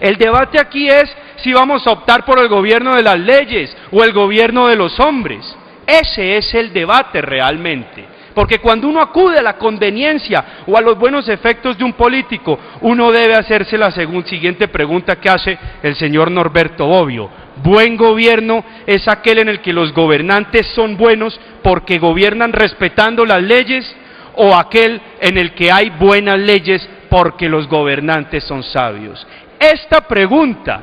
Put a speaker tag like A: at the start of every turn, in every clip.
A: El debate aquí es si vamos a optar por el gobierno de las leyes o el gobierno de los hombres. Ese es el debate realmente. Porque cuando uno acude a la conveniencia o a los buenos efectos de un político, uno debe hacerse la siguiente pregunta que hace el señor Norberto Bobbio. ¿Buen gobierno es aquel en el que los gobernantes son buenos porque gobiernan respetando las leyes, o aquel en el que hay buenas leyes porque los gobernantes son sabios? Esta pregunta,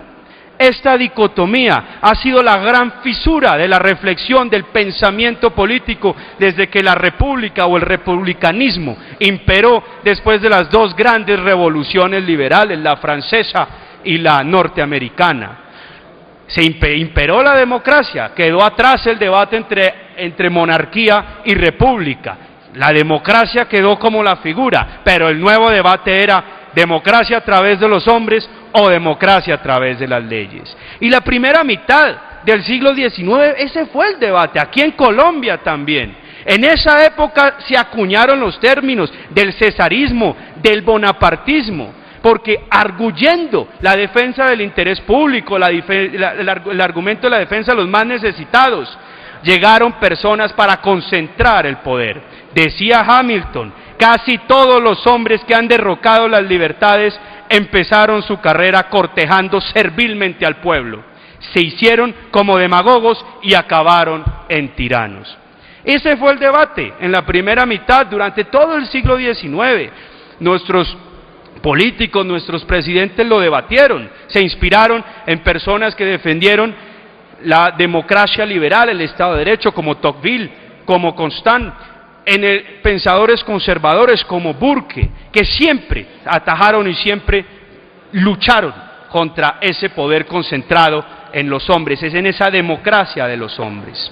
A: esta dicotomía ha sido la gran fisura de la reflexión del pensamiento político desde que la república o el republicanismo imperó después de las dos grandes revoluciones liberales, la francesa y la norteamericana. Se imperó la democracia, quedó atrás el debate entre monarquía y república. La democracia quedó como la figura, pero el nuevo debate era democracia a través de los hombres o democracia a través de las leyes. Y la primera mitad del siglo XIX, ese fue el debate, aquí en Colombia también. En esa época se acuñaron los términos del cesarismo, del bonapartismo, porque arguyendo la defensa del interés público, el argumento de la defensa de los más necesitados, llegaron personas para concentrar el poder. Decía Hamilton, casi todos los hombres que han derrocado las libertades empezaron su carrera cortejando servilmente al pueblo. Se hicieron como demagogos y acabaron en tiranos. Ese fue el debate en la primera mitad, durante todo el siglo XIX. Nuestros políticos, nuestros presidentes lo debatieron, se inspiraron en personas que defendieron la democracia liberal, el Estado de Derecho, como Tocqueville, como Constant, en pensadores conservadores como Burke, que siempre atajaron y siempre lucharon contra ese poder concentrado en los hombres, es en esa democracia de los hombres.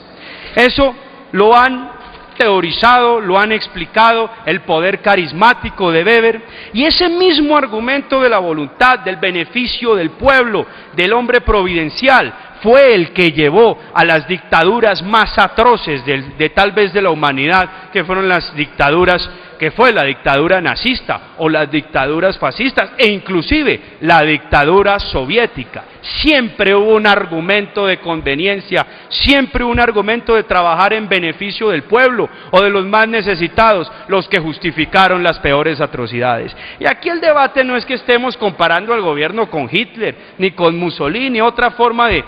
A: Eso lo han teorizado, lo han explicado, el poder carismático de Weber, y ese mismo argumento de la voluntad, del beneficio del pueblo, del hombre providencial, fue el que llevó a las dictaduras más atroces de tal vez de la humanidad, que fueron las dictaduras, que fue la dictadura nazista o las dictaduras fascistas e inclusive la dictadura soviética. Siempre hubo un argumento de conveniencia, siempre hubo un argumento de trabajar en beneficio del pueblo o de los más necesitados, los que justificaron las peores atrocidades. Y aquí el debate no es que estemos comparando al gobierno con Hitler ni con Mussolini, otra forma de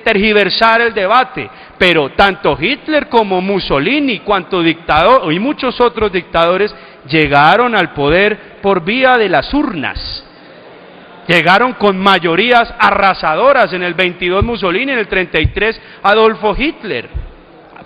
A: tergiversar el debate, pero tanto Hitler como Mussolini, cuanto dictador y muchos otros dictadores llegaron al poder por vía de las urnas. Llegaron con mayorías arrasadoras, en el 22 Mussolini, en el 33 Adolfo Hitler,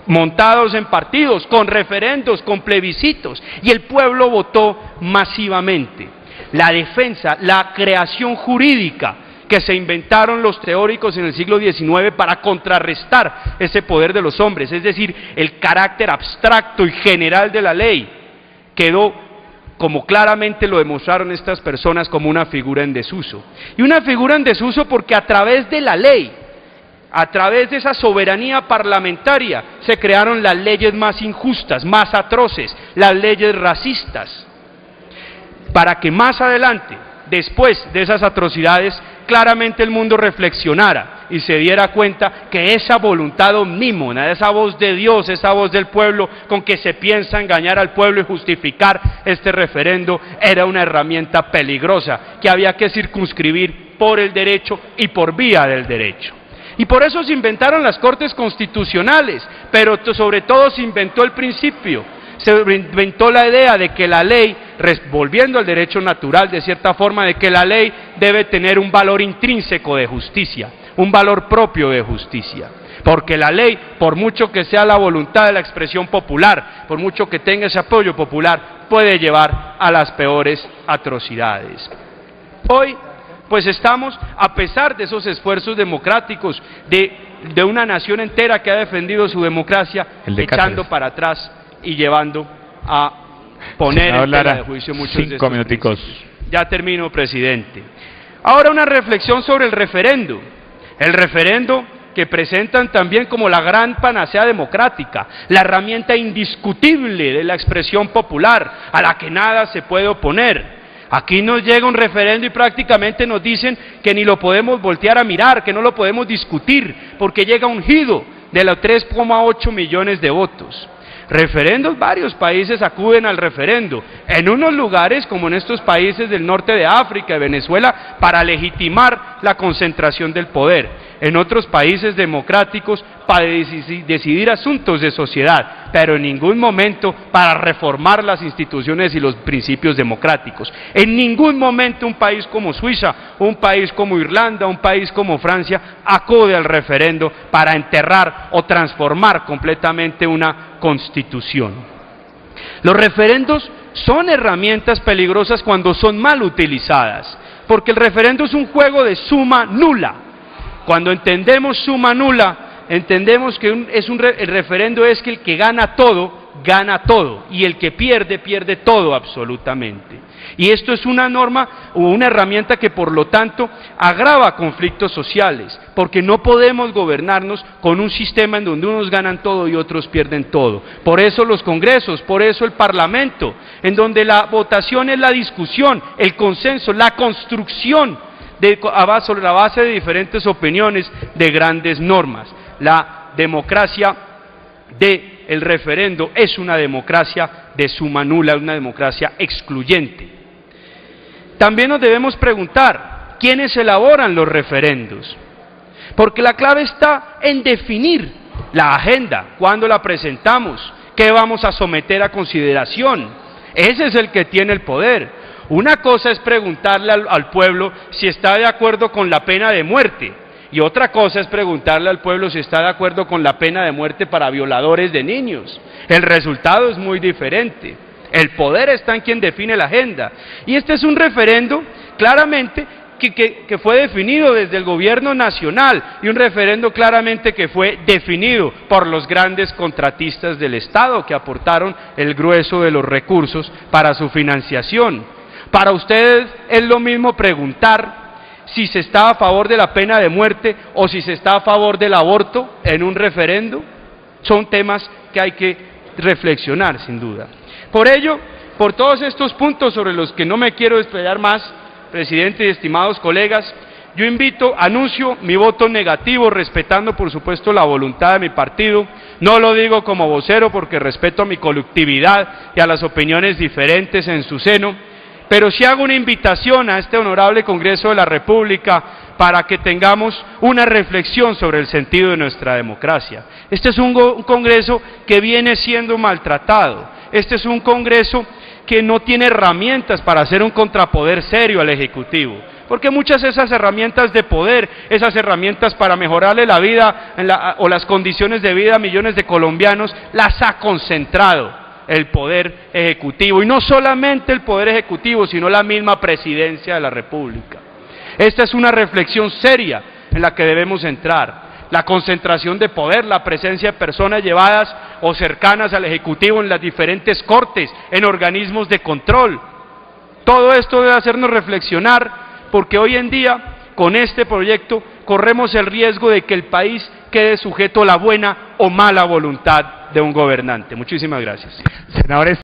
A: montados en partidos, con referendos, con plebiscitos, y el pueblo votó masivamente. La defensa, la creación jurídica que se inventaron los teóricos en el siglo XIX para contrarrestar ese poder de los hombres, es decir, el carácter abstracto y general de la ley, quedó, como claramente lo demostraron estas personas, como una figura en desuso. Y una figura en desuso porque a través de la ley, a través de esa soberanía parlamentaria, se crearon las leyes más injustas, más atroces, las leyes racistas, para que más adelante, después de esas atrocidades, claramente el mundo reflexionara y se diera cuenta que esa voluntad omnímona, esa voz de Dios, esa voz del pueblo con que se piensa engañar al pueblo y justificar este referendo, era una herramienta peligrosa que había que circunscribir por el derecho y por vía del derecho. Y por eso se inventaron las cortes constitucionales, pero sobre todo se inventó el principio, se inventó la idea de que la ley, volviendo al derecho natural de cierta forma, de que la ley debe tener un valor intrínseco de justicia, un valor propio de justicia, porque la ley, por mucho que sea la voluntad de la expresión popular, por mucho que tenga ese apoyo popular, puede llevar a las peores atrocidades. Hoy, pues estamos, a pesar de esos esfuerzos democráticos de una nación entera que ha defendido su democracia, echando para atrás y llevando a poner en tela de juicio muchos de estos principios. Ya termino, presidente. Ahora una reflexión sobre el referendo que presentan también como la gran panacea democrática, la herramienta indiscutible de la expresión popular, a la que nada se puede oponer. Aquí nos llega un referendo y prácticamente nos dicen que ni lo podemos voltear a mirar, que no lo podemos discutir, porque llega ungido de los 3,8 millones de votos. Referendos, varios países acuden al referendo, en unos lugares como en estos países del norte de África, de Venezuela, para legitimar la concentración del poder, en otros países democráticos para decidir asuntos de sociedad, pero en ningún momento para reformar las instituciones y los principios democráticos. En ningún momento un país como Suiza, un país como Irlanda, un país como Francia acude al referendo para enterrar o transformar completamente una constitución. Los referendos son herramientas peligrosas cuando son mal utilizadas, porque el referendo es un juego de suma nula. Cuando entendemos suma nula, entendemos que el referendo es que el que gana todo, y el que pierde, pierde todo absolutamente. Y esto es una norma o una herramienta que por lo tanto agrava conflictos sociales, porque no podemos gobernarnos con un sistema en donde unos ganan todo y otros pierden todo. Por eso los congresos, por eso el parlamento, en donde la votación es la discusión, el consenso, la construcción sobre la base de diferentes opiniones de grandes normas. La democracia del referendo es una democracia de suma nula, una democracia excluyente. También nos debemos preguntar, ¿quiénes elaboran los referendos? Porque la clave está en definir la agenda, cuándo la presentamos, qué vamos a someter a consideración. Ese es el que tiene el poder. Una cosa es preguntarle al pueblo si está de acuerdo con la pena de muerte, y otra cosa es preguntarle al pueblo si está de acuerdo con la pena de muerte para violadores de niños. El resultado es muy diferente. El poder está en quien define la agenda. Y este es un referendo claramente que fue definido desde el gobierno nacional, y un referendo claramente que fue definido por los grandes contratistas del Estado que aportaron el grueso de los recursos para su financiación. Para ustedes es lo mismo preguntar si se está a favor de la pena de muerte o si se está a favor del aborto en un referendo. Son temas que hay que reflexionar sin duda. Por ello, por todos estos puntos sobre los que no me quiero desplayar más, presidente y estimados colegas, yo anuncio mi voto negativo, respetando por supuesto la voluntad de mi partido. No lo digo como vocero porque respeto a mi colectividad y a las opiniones diferentes en su seno, pero sí hago una invitación a este honorable Congreso de la República para que tengamos una reflexión sobre el sentido de nuestra democracia. Este es un Congreso que viene siendo maltratado, este es un Congreso que no tiene herramientas para hacer un contrapoder serio al Ejecutivo, porque muchas de esas herramientas de poder, esas herramientas para mejorarle la vida o las condiciones de vida a millones de colombianos, las ha concentrado el Poder Ejecutivo, y no solamente el Poder Ejecutivo, sino la misma Presidencia de la República. Esta es una reflexión seria en la que debemos entrar. La concentración de poder, la presencia de personas llevadas o cercanas al Ejecutivo en las diferentes cortes, en organismos de control. Todo esto debe hacernos reflexionar, porque hoy en día, con este proyecto, corremos el riesgo de que el país quede sujeto a la buena o mala voluntad de un gobernante. Muchísimas gracias.
B: Senadores.